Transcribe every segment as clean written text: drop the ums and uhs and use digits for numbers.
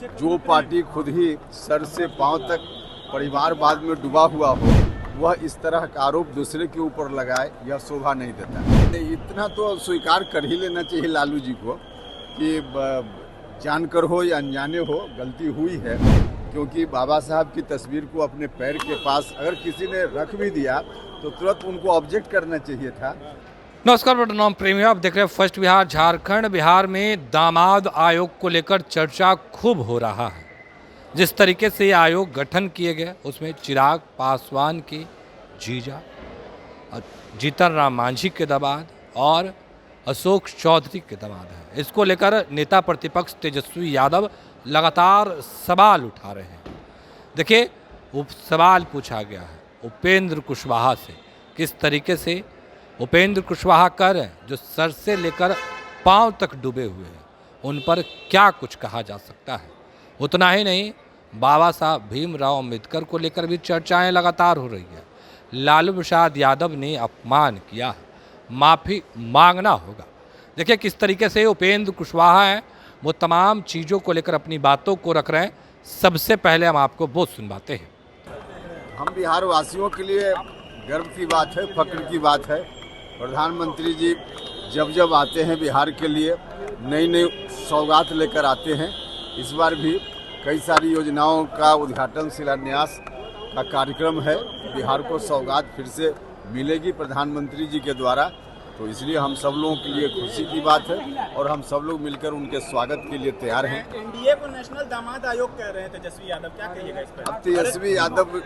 जो पार्टी खुद ही सर से पांव तक परिवारवाद में डूबा हुआ हो वह इस तरह का आरोप दूसरे के ऊपर लगाए, यह शोभा नहीं देता। इतना तो स्वीकार कर ही लेना चाहिए लालू जी को कि जानकर हो या अनजाने हो गलती हुई है, क्योंकि बाबा साहब की तस्वीर को अपने पैर के पास अगर किसी ने रख भी दिया तो तुरंत उनको ऑब्जेक्ट करना चाहिए था। नमस्कार, प्रणाम प्रेमियों, आप देख रहे हैं फर्स्ट बिहार झारखंड। बिहार में दामाद आयोग को लेकर चर्चा खूब हो रहा है। जिस तरीके से ये आयोग गठन किए गए उसमें चिराग पासवान के जीजा, जीतन राम मांझी के दामाद और अशोक चौधरी के दामाद है। इसको लेकर नेता प्रतिपक्ष तेजस्वी यादव लगातार सवाल उठा रहे हैं। देखिए, सवाल पूछा गया है उपेंद्र कुशवाहा से, किस तरीके से उपेंद्र कुशवाहा कह रहे हैं जो सर से लेकर पांव तक डूबे हुए हैं, उन पर क्या कुछ कहा जा सकता है। उतना ही नहीं, बाबा साहब भीमराव अम्बेडकर को लेकर भी चर्चाएं लगातार हो रही है। लालू प्रसाद यादव ने अपमान किया है, माफ़ी मांगना होगा। देखिए किस तरीके से उपेंद्र कुशवाहा हैं, वो तमाम चीज़ों को लेकर अपनी बातों को रख रहे हैं। सबसे पहले हम आपको वो सुनवाते हैं। हम बिहार वासियों के लिए गर्व की बात है, फक्र की बात है। प्रधानमंत्री जी जब जब आते हैं बिहार के लिए नई नई सौगात लेकर आते हैं। इस बार भी कई सारी योजनाओं का उद्घाटन शिलान्यास का कार्यक्रम है। बिहार को सौगात फिर से मिलेगी प्रधानमंत्री जी के द्वारा, तो इसलिए हम सब लोगों के लिए खुशी की बात है और हम सब लोग मिलकर उनके स्वागत के लिए तैयार हैं। एनडीए को नेशनल दामाद आयोग कह रहे हैं तेजस्वी यादव, क्या कहिएगा इस पर? अब तेजस्वी यादव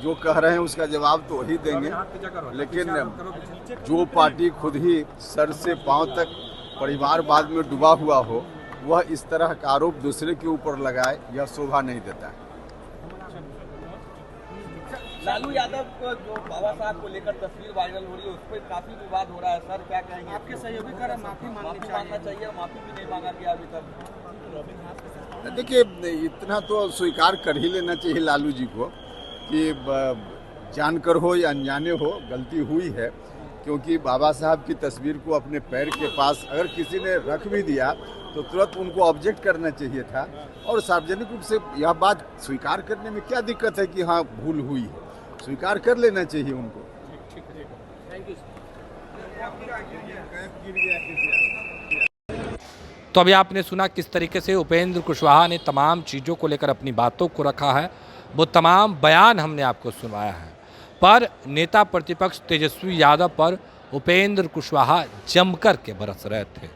जो कह रहे हैं उसका जवाब तो वही देंगे, लेकिन जो पार्टी खुद ही सर से पांव तक परिवारवाद में डूबा हुआ हो वह इस तरह का आरोप दूसरे के ऊपर लगाए, यह शोभा नहीं देता है। लालू यादव को जो बाबा साहब को लेकर तस्वीर वायरल हो रही है उस पर काफी विवाद हो रहा है, सर क्या कहेंगे? आपके सहयोगी कर माफी मांगना चाहिए, माफी भी नहीं मांगा गया अभी तक। देखिए, इतना तो स्वीकार कर ही लेना चाहिए लालू जी को कि जानकर हो या अनजाने हो गलती हुई है, क्योंकि बाबा साहब की तस्वीर को अपने पैर के पास अगर किसी ने रख भी दिया तो तुरंत उनको ऑब्जेक्ट करना चाहिए था। और सार्वजनिक रूप से यह बात स्वीकार करने में क्या दिक्कत है कि हाँ भूल हुई है, स्वीकार कर लेना चाहिए उनको। तो अभी आपने सुना किस तरीके से उपेंद्र कुशवाहा ने तमाम चीज़ों को लेकर अपनी बातों को रखा है। वो तमाम बयान हमने आपको सुनवाया है। पर नेता प्रतिपक्ष तेजस्वी यादव पर उपेंद्र कुशवाहा जमकर के बरस रहे थे।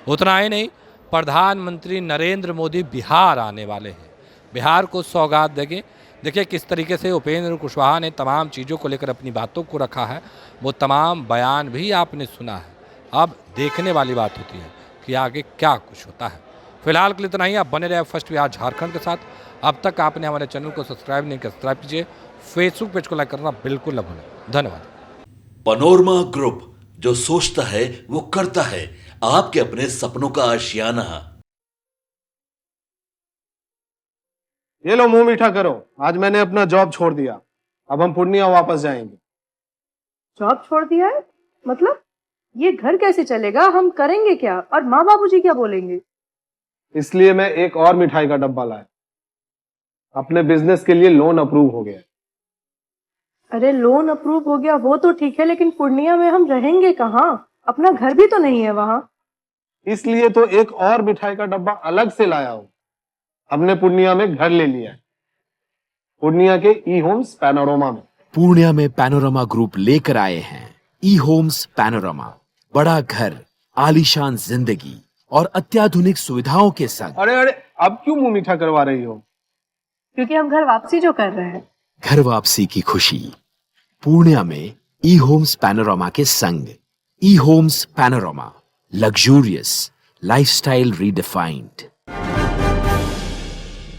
उतना ही नहीं, प्रधानमंत्री नरेंद्र मोदी बिहार आने वाले हैं, बिहार को सौगात देंगे। देखिए किस तरीके से उपेंद्र कुशवाहा ने तमाम चीज़ों को लेकर अपनी बातों को रखा है। वो तमाम बयान भी आपने सुना है। अब देखने वाली बात होती है कि आगे क्या कुछ होता है। फिलहाल के लिए इतना ही। आप बने रहे फर्स्ट बिहार झारखंड के साथ। अब तक आपने हमारे चैनल को सब्सक्राइब नहीं किया, सब्सक्राइब कीजिए। फेसबुक पेज को लाइक करना बिल्कुल न भूलें। धन्यवाद। पनोरमा ग्रुप, जो सोचता है वो करता है। आपके अपने सपनों का आशियाना। ये लो मुंह मीठा करो, आज मैंने अपना जॉब छोड़ दिया। अब हम पूर्णिया वापस जाएंगे। जॉब छोड़ दिया है? मतलब ये घर कैसे चलेगा? हम करेंगे क्या? और माँ बाबूजी क्या बोलेंगे? इसलिए मैं एक और मिठाई का डब्बा लाया। अपने बिजनेस के लिए लोन अप्रूव हो गया। अरे लोन अप्रूव हो गया वो तो ठीक है, लेकिन पूर्णिया में हम रहेंगे कहाँ? अपना घर भी तो नहीं है वहाँ। इसलिए तो एक और मिठाई का डब्बा अलग से लाया हूँ। हमने पूर्णिया में घर ले लिया है, पूर्णिया के ई होम्स पैनोरमा में। पूर्णिया में पैनोरमा ग्रुप लेकर आए हैं ई होम्स पैनोरमा। बड़ा घर, आलीशान जिंदगी और अत्याधुनिक सुविधाओं के संग। अरे अरे, अब क्यों मुंह मीठा करवा रही हो? क्योंकि हम घर वापसी जो कर रहे हैं। घर वापसी की खुशी पूर्णिया में ई होम्स पैनोरमा के संग। E homes panorama, luxurious lifestyle redefined.